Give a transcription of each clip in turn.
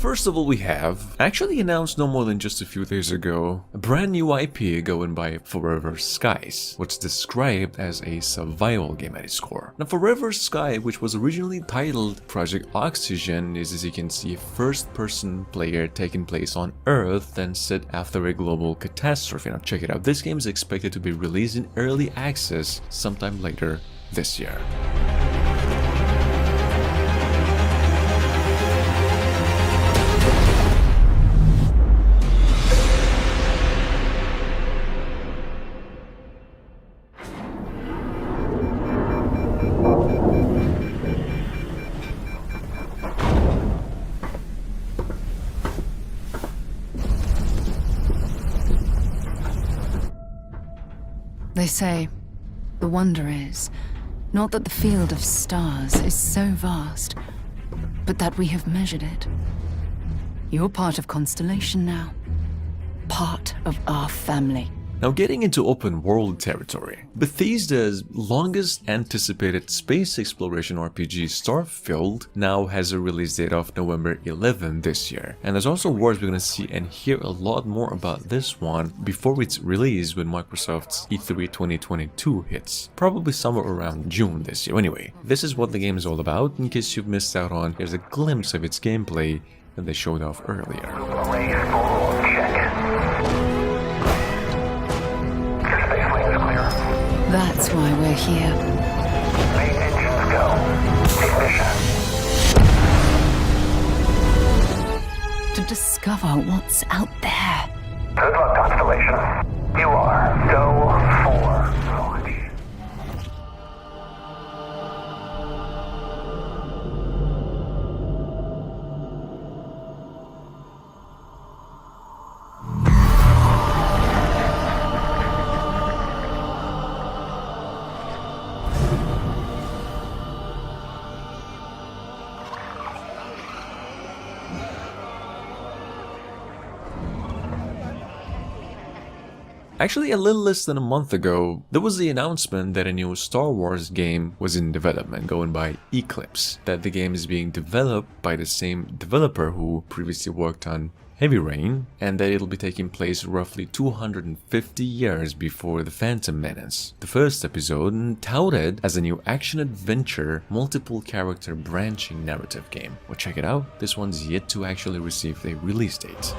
first of all, we have, actually announced no more than just a few days ago, a brand new IP going by Forever Skies, what's described as a survival game at its core. Now, Forever Sky, which was originally titled Project Oxygen, is, as you can see, a first-person player taking place on Earth and set after a global catastrophe. Now, check it out. This game is expected to be released in early access sometime later this year. They say, the wonder is, not that the field of stars is so vast, but that we have measured it. You're part of Constellation now. Part of our family. Now, getting into open world territory, Bethesda's longest anticipated space exploration RPG, Starfield, now has a release date of November 11 this year. And there's also word we're going to see and hear a lot more about this one before its release when Microsoft's E3 2022 hits, probably somewhere around June this year. Anyway, this is what the game is all about. In case you've missed out on, here's a glimpse of its gameplay that they showed off earlier. That's why we're here. Main engines go. Ignition. To discover what's out there. Good luck, Constellation. You are go for launch. Actually, a little less than a month ago, there was the announcement that a new Star Wars game was in development, going by Eclipse, that the game is being developed by the same developer who previously worked on Heavy Rain, and that it'll be taking place roughly 250 years before The Phantom Menace. The first episode touted as a new action-adventure, multiple-character branching narrative game. Well, check it out, this one's yet to actually receive a release date.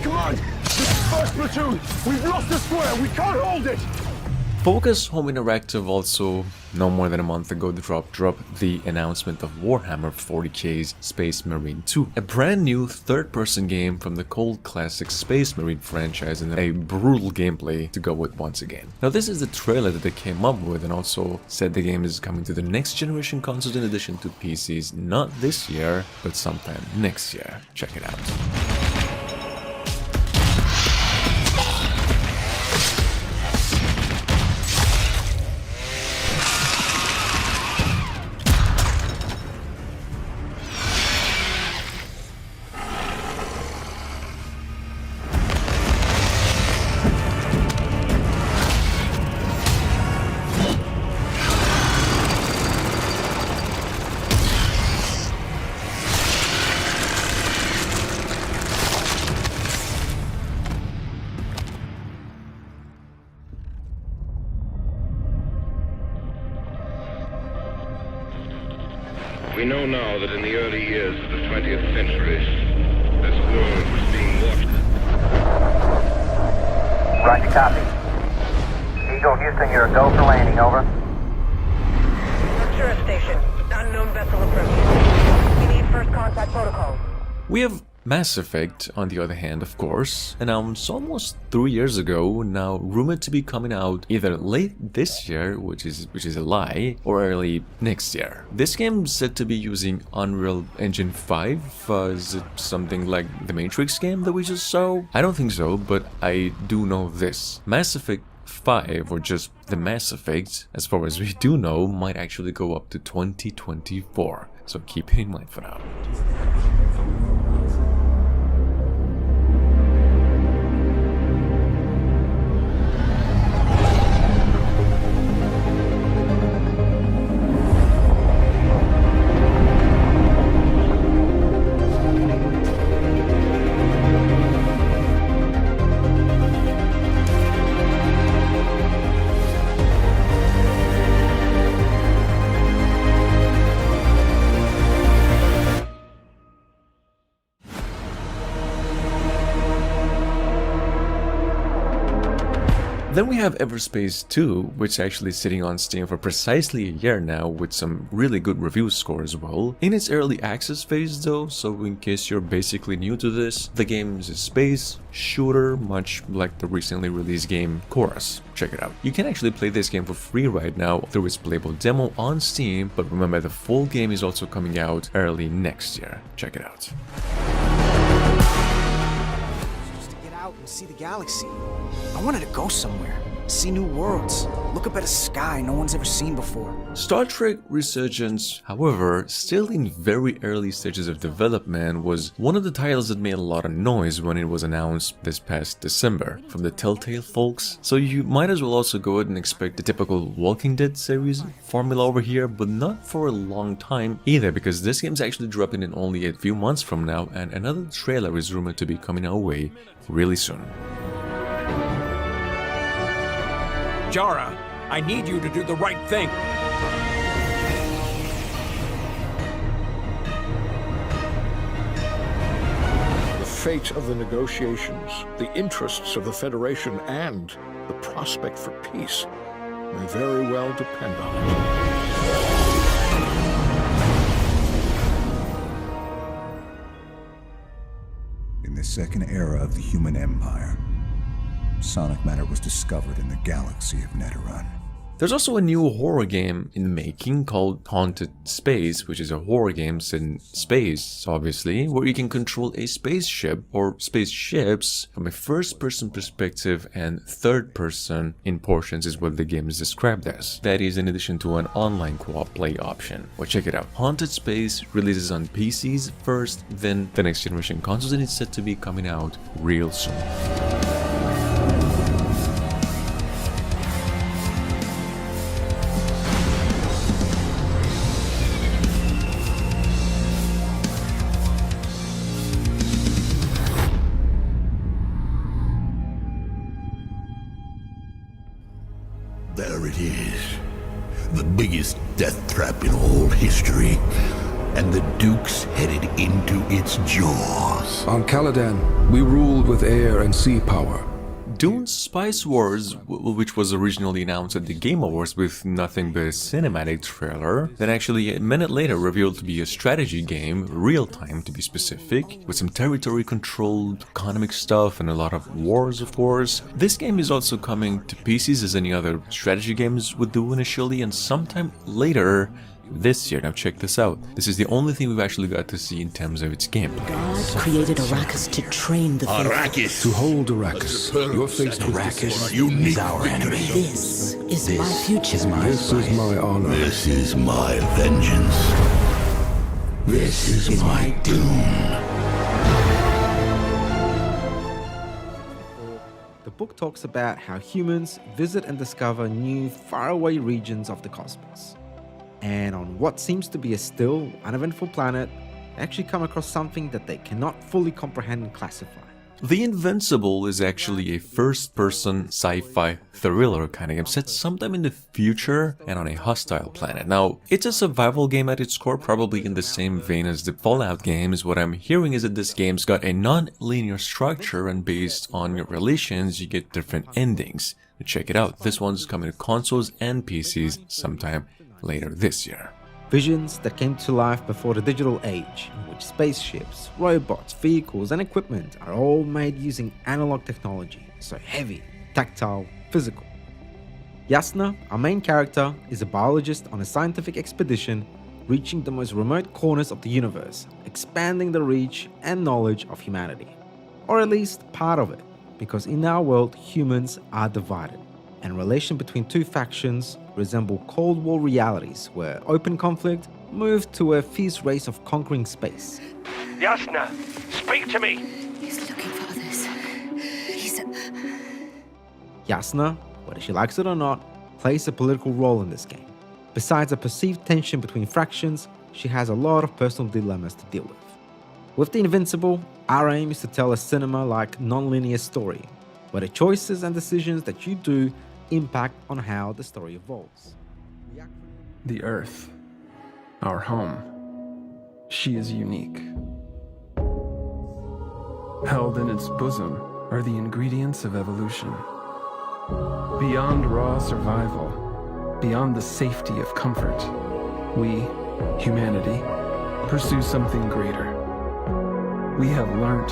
Come on! This is first platoon! We've lost the square! We can't hold it! Focus Home Interactive also, no more than a month ago, dropped the announcement of Warhammer 40k's Space Marine 2, a brand new third-person game from the cult classic Space Marine franchise and a brutal gameplay to go with once again. Now, this is the trailer that they came up with and also said the game is coming to the next generation consoles in addition to PCs, not this year, but sometime next year. Check it out. We know now that in the early years of the 20th century, this world was being watched. Roger, copy. Eagle, Houston, you're a go for landing, over. Arcturus station. Unknown vessel approaching. We need first contact protocol. We have Mass Effect, on the other hand, of course, announced almost 3 years ago, now rumored to be coming out either late this year, which is a lie, or early next year. This game is said to be using Unreal Engine 5. Is it something like the Matrix game that we just saw? I don't think so, but I do know this. Mass Effect 5, or just the Mass Effect, as far as we do know, might actually go up to 2024, so keep it in mind for now. Then we have Everspace 2, which is actually sitting on Steam for precisely a year now with some really good review score as well. In its early access phase though, so in case you're basically new to this, the game is a space shooter, much like the recently released game Chorus. Check it out. You can actually play this game for free right now through its playable demo on Steam, but remember the full game is also coming out early next year. Check it out. Just to get out and see the galaxy. I wanted to go somewhere, see new worlds, look up at a sky no one's ever seen before. Star Trek Resurgence, however, still in very early stages of development, was one of the titles that made a lot of noise when it was announced this past December from the Telltale folks. So you might as well also go ahead and expect the typical Walking Dead series formula over here, but not for a long time either, because this game's actually dropping in only a few months from now, and another trailer is rumored to be coming our way really soon. Jara, I need you to do the right thing. The fate of the negotiations, the interests of the Federation, and the prospect for peace may very well depend on it. In the second era of the human empire, sonic matter was discovered in the galaxy of Neteron. There's also a new horror game in the making called Haunted Space, which is a horror game set in space, obviously, where you can control a spaceship or spaceships from a first-person perspective and third-person in portions is what the game is described as. That is in addition to an online co-op play option. Well, check it out. Haunted Space releases on PCs first, then the next generation consoles, and it's set to be coming out real soon. There it is. The biggest death trap in all history. And the Duke's headed into its jaws. On Caladan, we ruled with air and sea power. Dune's Spice Wars, which was originally announced at the Game Awards with nothing but a cinematic trailer, then actually a minute later revealed to be a strategy game, real-time to be specific, with some territory-controlled economic stuff and a lot of wars, of course. This game is also coming to PCs as any other strategy games would do initially, and sometime later this year. Now check this out. This is the only thing we've actually got to see in terms of its gameplay. God created Arrakis to train the faithful. Arrakis! To hold Arrakis. Your fate Arrakis is our enemy. This is my future. This is my honor. This is my vengeance. This is my doom. The book talks about how humans visit and discover new, faraway regions of the cosmos. And on what seems to be a still, uneventful planet, they actually come across something that they cannot fully comprehend and classify. The Invincible is actually a first-person sci-fi thriller kind of game set sometime in the future and on a hostile planet. Now, it's a survival game at its core, probably in the same vein as the Fallout games. What I'm hearing is that this game's got a non-linear structure, and based on your relations, you get different endings. Check it out. This one's coming to consoles and PCs sometime later this year. Visions that came to life before the digital age, in which spaceships, robots, vehicles, and equipment are all made using analog technology, so heavy, tactile, physical. Yasna, our main character, is a biologist on a scientific expedition reaching the most remote corners of the universe, expanding the reach and knowledge of humanity. Or at least part of it, because in our world, humans are divided, and relation between two factions resemble Cold War realities where open conflict moved to a fierce race of conquering space. Yasna, speak to me! He's looking for this. He's... Yasna, whether she likes it or not, plays a political role in this game. Besides a perceived tension between fractions, she has a lot of personal dilemmas to deal with. With The Invincible, our aim is to tell a cinema-like non-linear story, where the choices and decisions that you do impact on how the story evolves. The Earth, our home, she is unique. Held in its bosom are the ingredients of evolution. Beyond raw survival, beyond the safety of comfort, we, humanity, pursue something greater. We have learnt,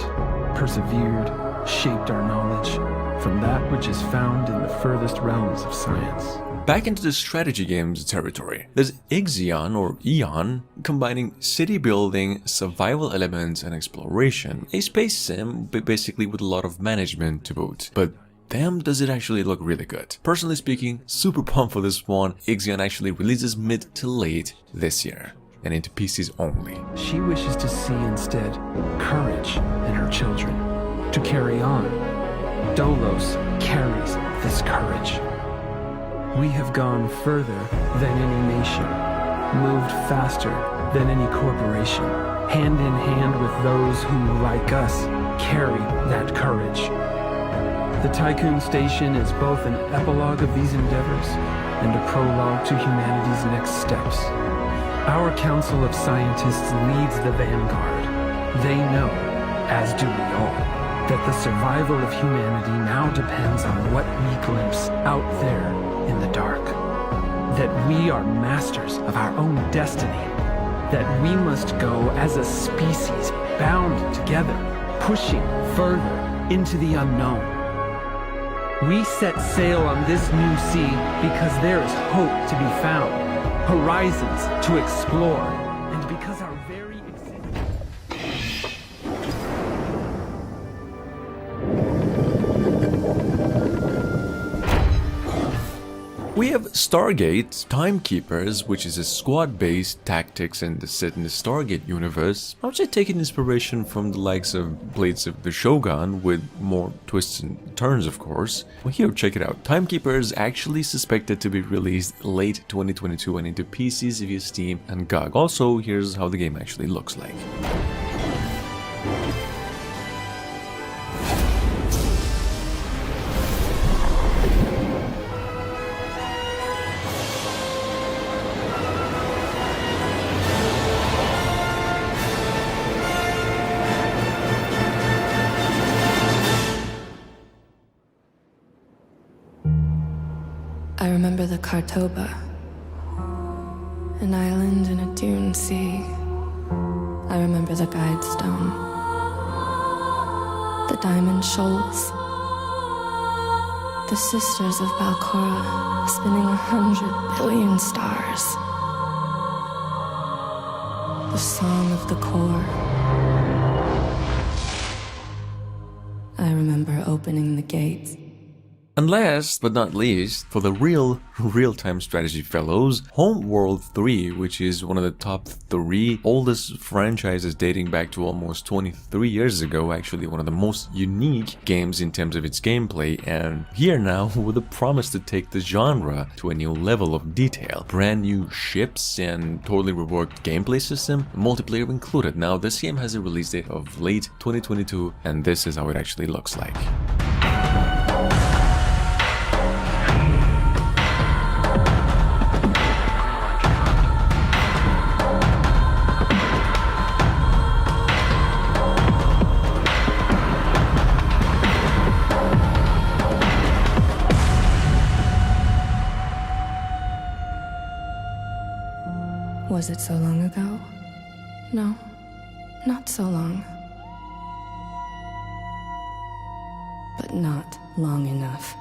persevered, shaped our knowledge from that which is found in the furthest realms of science. Back into the strategy games territory, there's Ixion or Eon, combining city building, survival elements, and exploration. A space sim, but basically with a lot of management to boot. But damn, does it actually look really good. Personally speaking, super pumped for this one. Ixion actually releases mid to late this year, and into PCs only. She wishes to see instead courage in her children, to carry on. Dolos carries this courage. We have gone further than any nation, moved faster than any corporation, hand in hand with those who, like us, carry that courage. The Tycoon Station is both an epilogue of these endeavors and a prologue to humanity's next steps. Our Council of Scientists leads the vanguard. They know, as do we all, that the survival of humanity now depends on what we glimpse out there in the dark. That we are masters of our own destiny. That we must go as a species bound together, pushing further into the unknown. We set sail on this new sea because there is hope to be found, horizons to explore, and because our very existence... We have Stargate Timekeepers, which is a squad-based tactics and set in the Stargate universe. I would say taking inspiration from the likes of Blades of the Shogun, with more twists and turns, of course. Well, here, check it out. Timekeepers actually suspected to be released late 2022 and into PCs via Steam and GOG. Also, here's how the game actually looks like. I remember the Kartoba, an island in a dune sea. I remember the Guide Stone, the Diamond Shoals, the Sisters of Balcora spinning 100 billion stars, the Song of the Core. I remember opening the gates And last but not least, for the real-time strategy fellows, Homeworld 3, which is one of the top 3 oldest franchises dating back to almost 23 years ago, actually one of the most unique games in terms of its gameplay, and here now with a promise to take the genre to a new level of detail. Brand new ships and totally reworked gameplay system, multiplayer included. Now this game has a release date of late 2022, and this is how it actually looks like. Was it so long ago? No, not so long. But not long enough.